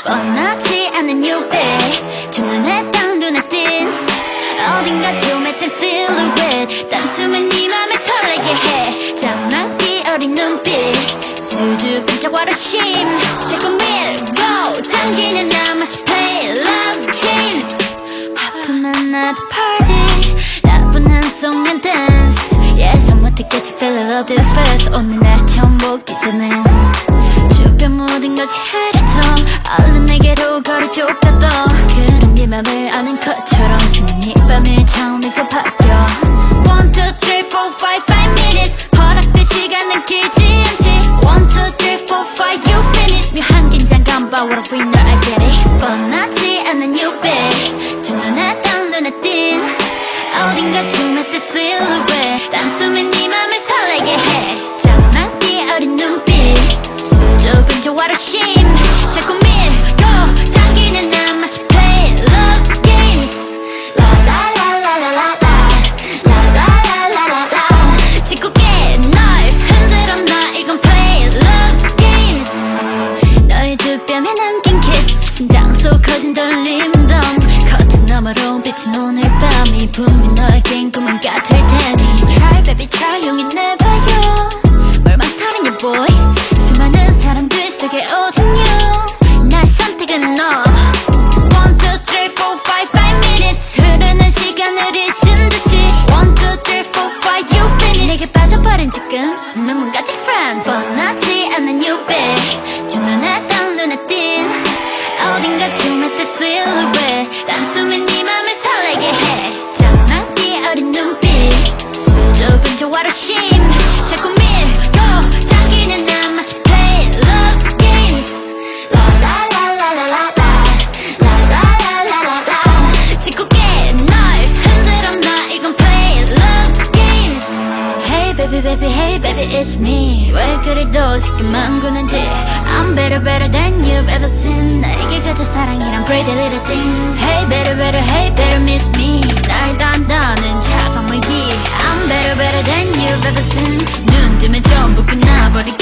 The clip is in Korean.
뻔하지 않은 유배 두 눈에 딱 눈에 띈 어딘가 좀 했던 silhouette 단숨에 네 맘을 설레게 해 장난기 어린 눈빛 수줍은 척 와르심 자꾸 밀고 당기는 나 마치 play love games 하품한 나도 party 나분한 송년 dance 예상 못했겠지 feel love this fast 오늘 날 처음 보기 전엔 주변 모든 것이 흐려져 얼른 내게로 걸어줘 가도 그런 네 맘을 아는 것처럼 수면 이 밤에 장르가 바뀌어 1, 2, 3, 4, 5, 5 minutes 허락된 시간은 길지 않지 1, 2, 3, 4, 5 you finish 묘한 긴장감 But what if we know I get it 뻔하지 않은 유배 두 눈에 딱 눈에 띈 어딘가 춤했던 silhouette 단숨에 네 맘을 설레게 해 장난기 어린 눈빛 수줍은 저 와르심 자꾸 밀고 당기는 나 마치 play love games 라라라라라라라라라라라 짓궂게 널 흔들어 놔 이건 play love games 너의 두 뺨에 남긴 kiss 심장 속 커진 떨림은 덤 커튼 너머로 비친 오늘 밤이 분명 너에겐 꿈만 같을 테니 Try baby try 용기 내봐요 뭘 망설이냐 boy 수많은 사람들 속에 오직 you 날 선택은 너 1, 2, 3, 4, 5, 5 minutes 흐르는 시간을 잊은 듯이 1, 2, 3, 4, 5 you finish 내게 빠져버린 지금 분명 뭔가 different 뻔하지 않은 유배 두 눈에 딱 눈에 띈 어딘가 춤했던 silhouette 단숨에 네 맘을 설레게 해 장난기 어린 눈빛 수줍은 저 와르심 자꾸 밀고 당기는 나 마치 play love games 라라라라라라라라라라라 짓궂게 널 흔들어 놔 이건 play love games Hey baby baby hey baby it's me 왜 그리도 쉽게만 구는지 I'm better better than you've ever seen 나에게 가진 사랑이란 pretty little thing Hey better better hey better miss me 날 단다는 차가운 물기 I'm better better than you've ever seen 눈 뜨면 전부 끝나버리게